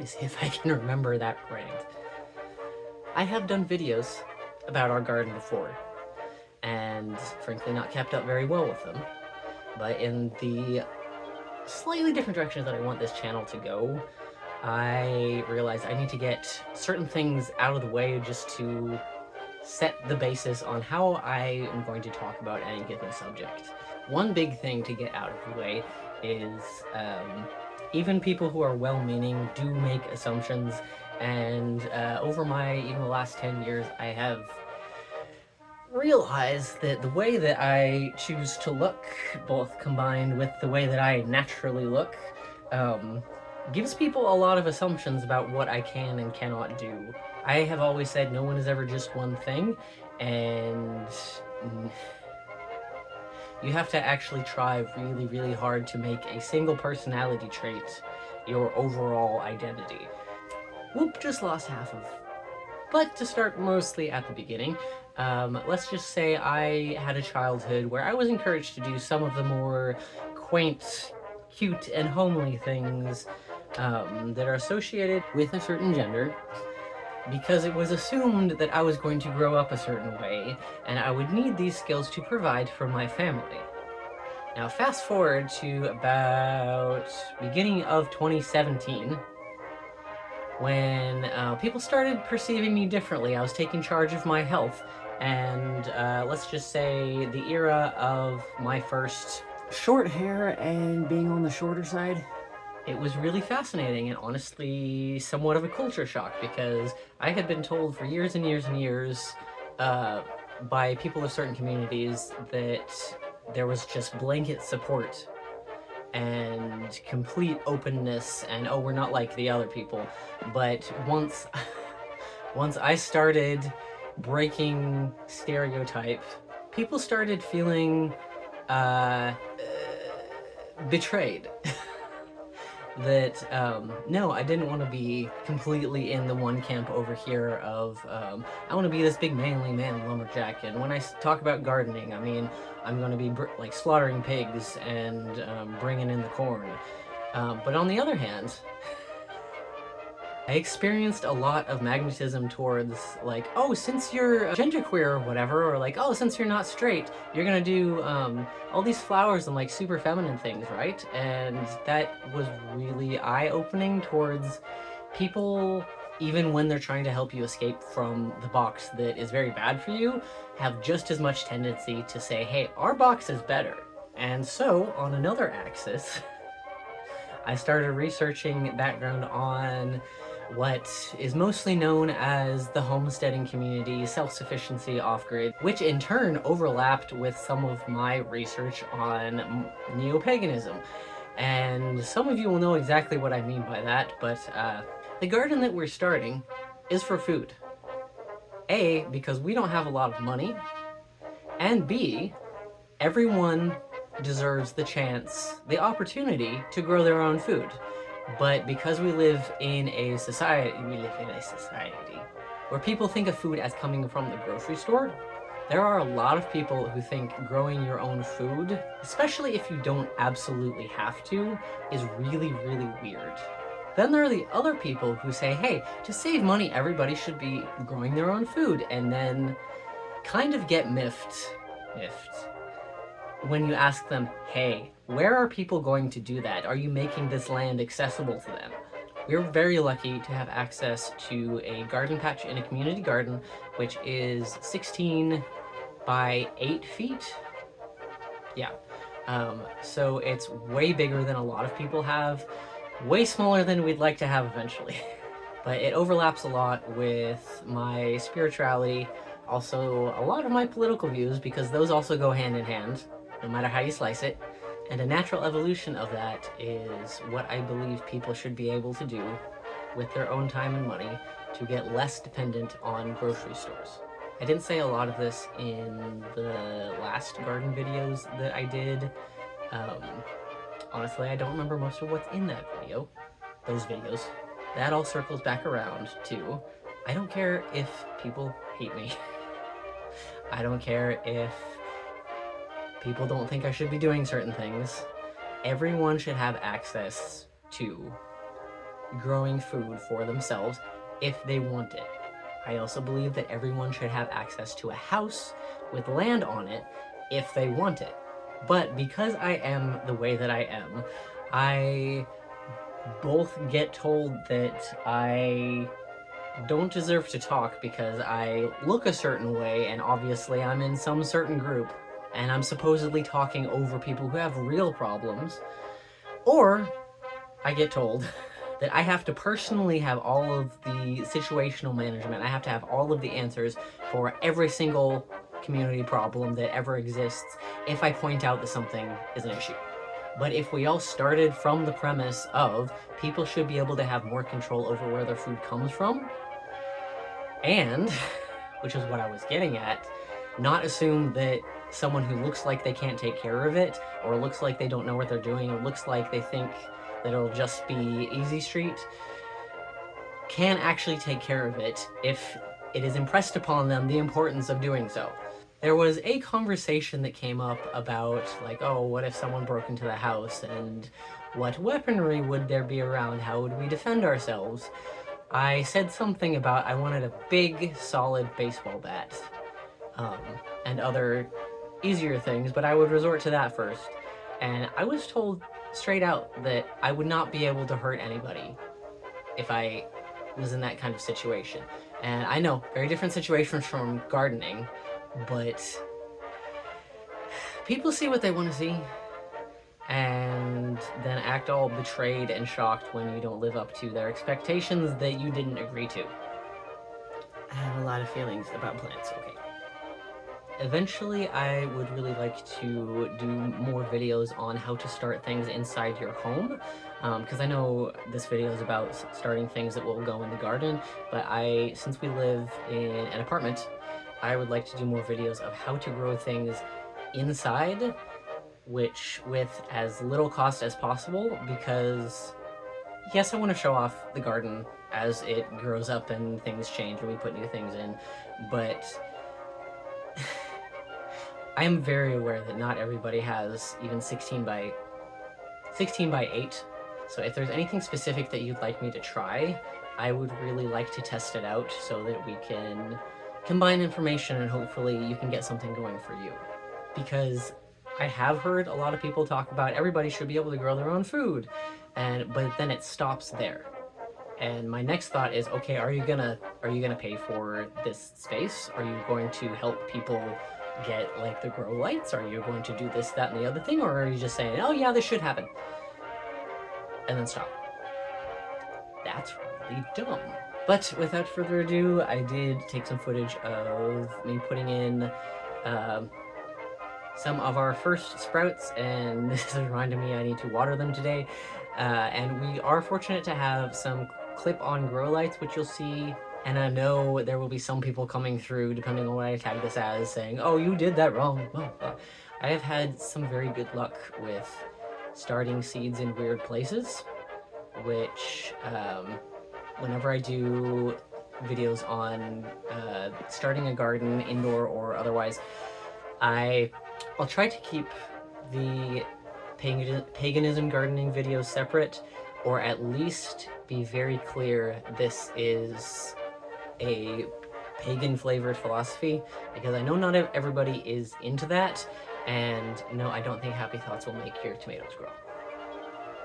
me see if I can remember that right. I have done videos about our garden before, and frankly not kept up very well with them. But in the slightly different direction that I want this channel to go, I realized I need to get certain things out of the way just to set the basis on how I am going to talk about any given subject. One big thing to get out of the way is even people who are well-meaning do make assumptions, and over even the last 10 years, I have realized that the way that I choose to look, both combined with the way that I naturally look, gives people a lot of assumptions about what I can and cannot do. I have always said no one is ever just one thing, and you have to actually try really, really hard to make a single personality trait your overall identity. Whoop, just lost half of. But to start mostly at the beginning, let's just say I had a childhood where I was encouraged to do some of the more quaint, cute, and homely things that are associated with a certain gender, because it was assumed that I was going to grow up a certain way, and I would need these skills to provide for my family. Now fast forward to about beginning of 2017, when people started perceiving me differently. I was taking charge of my health, and let's just say the era of my first short hair and being on the shorter side, it was really fascinating and honestly somewhat of a culture shock, because I had been told for years and years and years by people of certain communities that there was just blanket support and complete openness, and oh, we're not like the other people. But once I started breaking stereotype, people started feeling betrayed. That no, I didn't want to be completely in the one camp over here of I want to be this big manly man lumberjack, and when I talk about gardening, I mean I'm going to be like slaughtering pigs and bringing in the corn. But on the other hand, I experienced a lot of magnetism towards, like, oh, since you're genderqueer or whatever, or like, oh, since you're not straight, you're gonna do all these flowers and like super feminine things, right? And that was really eye-opening towards people, even when they're trying to help you escape from the box that is very bad for you, have just as much tendency to say, hey, our box is better. And so, on another axis, I started researching background on what is mostly known as the homesteading community, self-sufficiency off-grid, which in turn overlapped with some of my research on neo-paganism. And some of you will know exactly what I mean by that, but the garden that we're starting is for food. A, because we don't have a lot of money, and B, everyone deserves the chance, the opportunity to grow their own food. But because we live in a society where people think of food as coming from the grocery store, there are a lot of people who think growing your own food, especially if you don't absolutely have to, is really, really weird. Then there are the other people who say, hey, to save money, everybody should be growing their own food, and then kind of get miffed when you ask them, hey, where are people going to do that? Are you making this land accessible to them? We're very lucky to have access to a garden patch in a community garden, which is 16 by 8 feet. Yeah. So it's way bigger than a lot of people have, way smaller than we'd like to have eventually. But it overlaps a lot with my spirituality, also a lot of my political views, because those also go hand in hand, no matter how you slice it. And a natural evolution of that is what I believe people should be able to do with their own time and money to get less dependent on grocery stores. I didn't say a lot of this in the last garden videos that I did. Honestly, I don't remember most of what's in that video, those videos. That all circles back around to, I don't care if people hate me. I don't care if people don't think I should be doing certain things. Everyone should have access to growing food for themselves if they want it. I also believe that everyone should have access to a house with land on it if they want it. But because I am the way that I am, I both get told that I don't deserve to talk because I look a certain way, and obviously I'm in some certain group, and I'm supposedly talking over people who have real problems. Or I get told that I have to personally have all of the situational management. I have to have all of the answers for every single community problem that ever exists if I point out that something is an issue. But if we all started from the premise of people should be able to have more control over where their food comes from, and, which is what I was getting at, not assume that someone who looks like they can't take care of it, or looks like they don't know what they're doing, or looks like they think that it'll just be easy street, can actually take care of it if it is impressed upon them the importance of doing so. There was a conversation that came up about, like, oh, what if someone broke into the house, and what weaponry would there be around? How would we defend ourselves? I said something about I wanted a big, solid baseball bat, and other easier things, but I would resort to that first. And I was told straight out that I would not be able to hurt anybody if I was in that kind of situation. And I know, very different situations from gardening, but people see what they want to see, and then act all betrayed and shocked when you don't live up to their expectations that you didn't agree to. I have a lot of feelings about plants, okay. Eventually, I would really like to do more videos on how to start things inside your home, because I know this video is about starting things that will go in the garden, but since we live in an apartment, I would like to do more videos of how to grow things inside, which with as little cost as possible, because yes, I want to show off the garden as it grows up and things change and we put new things in, but I am very aware that not everybody has even 16 by 8. So if there's anything specific that you'd like me to try, I would really like to test it out so that we can combine information and hopefully you can get something going for you. Because I have heard a lot of people talk about everybody should be able to grow their own food, but then it stops there. And my next thought is, okay, are you gonna pay for this space? Are you going to help people get like the grow lights? Are you going to do this, that, and the other thing? Or are you just saying, oh yeah, this should happen, and then stop? That's really dumb. But without further ado, I did take some footage of me putting in some of our first sprouts, and this has reminded me I need to water them today. And we are fortunate to have some clip-on grow lights, which you'll see, and I know there will be some people coming through, depending on what I tag this as, saying, oh, you did that wrong. Well, I have had some very good luck with starting seeds in weird places, which whenever I do videos on starting a garden, indoor or otherwise, I'll try to keep the paganism gardening videos separate, or at least be very clear this is a pagan flavored philosophy, because I know not everybody is into that, and no, I don't think happy thoughts will make your tomatoes grow.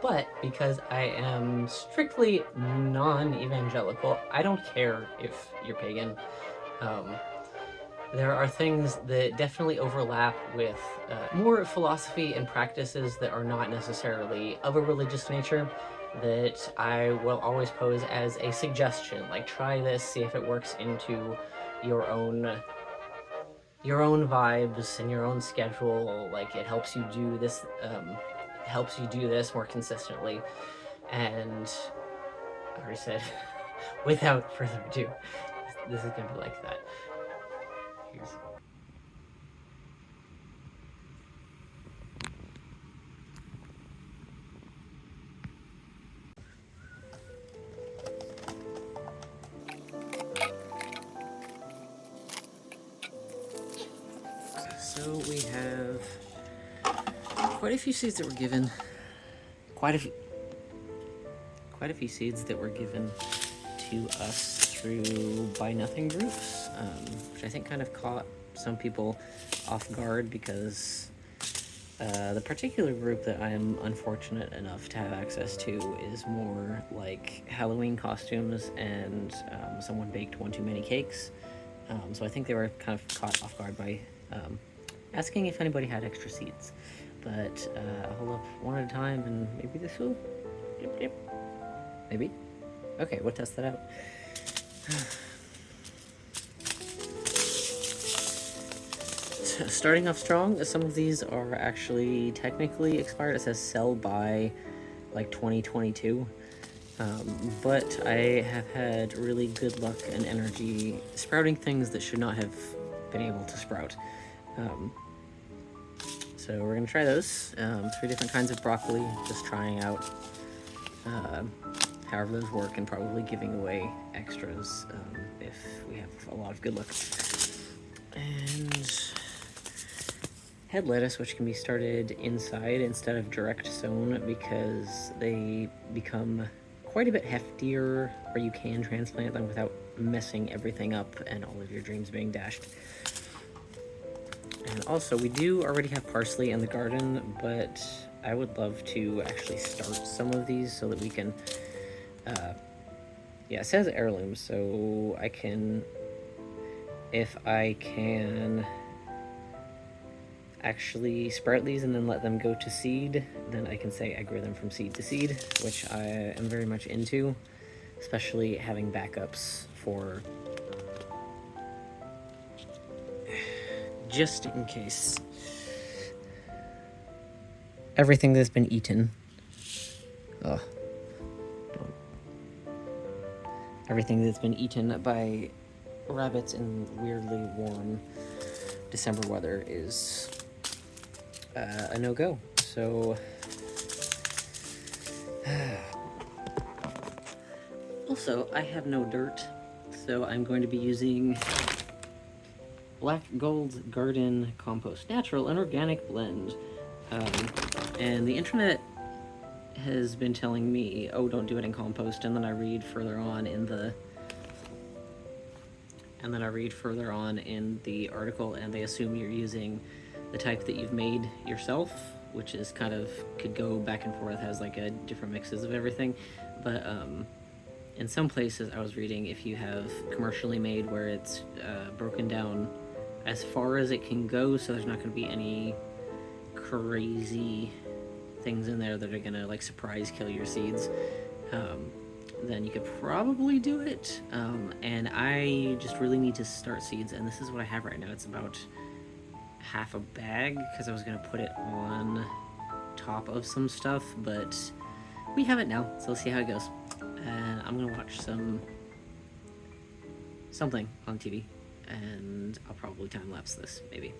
But because I am strictly non-evangelical, I don't care if you're pagan. There are things that definitely overlap with more philosophy and practices that are not necessarily of a religious nature that I will always pose as a suggestion. Like, try this, see if it works into your own vibes and your own schedule. Like, it helps you do this, more consistently. And I already said, without further ado, this is gonna be like that. So we have quite a few seeds that were given. Quite quite a few seeds that were given to us through Buy Nothing groups, which I think kind of caught some people off guard because the particular group that I am unfortunate enough to have access to is more like Halloween costumes, and someone baked one too many cakes. So I think they were kind of caught off guard by asking if anybody had extra seeds. But I'll hold up one at a time, and maybe this will... Dip, dip. Maybe? Okay, we'll test that out. Starting off strong, some of these are actually technically expired. It says sell by like 2022. But I have had really good luck and energy sprouting things that should not have been able to sprout. So we're gonna try those. 3 different kinds of broccoli, just trying out however those work, and probably giving away extras if we have a lot of good luck. And head lettuce, which can be started inside instead of direct sown because they become quite a bit heftier, or you can transplant them without messing everything up and all of your dreams being dashed. And also, we do already have parsley in the garden, but I would love to actually start some of these so that we can, yeah, it says heirlooms, so I can, if I can actually sprout these and then let them go to seed, then I can say I grew them from seed to seed, which I am very much into, especially having backups for just in case. Everything that's been eaten. Ugh. Everything that's been eaten by rabbits in weirdly warm December weather is a no-go. So also, I have no dirt, so I'm going to be using Black Gold Garden Compost, natural and organic blend. And the internet has been telling me, oh, don't do it in compost, and then I read further on in the article, and they assume you're using the type that you've made yourself, which is kind of, could go back and forth, has like a different mixes of everything. But in some places I was reading, if you have commercially made where it's broken down as far as it can go, so there's not going to be any crazy things in there that are gonna like surprise kill your seeds, then you could probably do it. And I just really need to start seeds, and this is what I have right now. It's about half a bag because I was gonna put it on top of some stuff, but we have it now, so let's see how it goes. And I'm gonna watch something on TV, and I'll probably time lapse this maybe.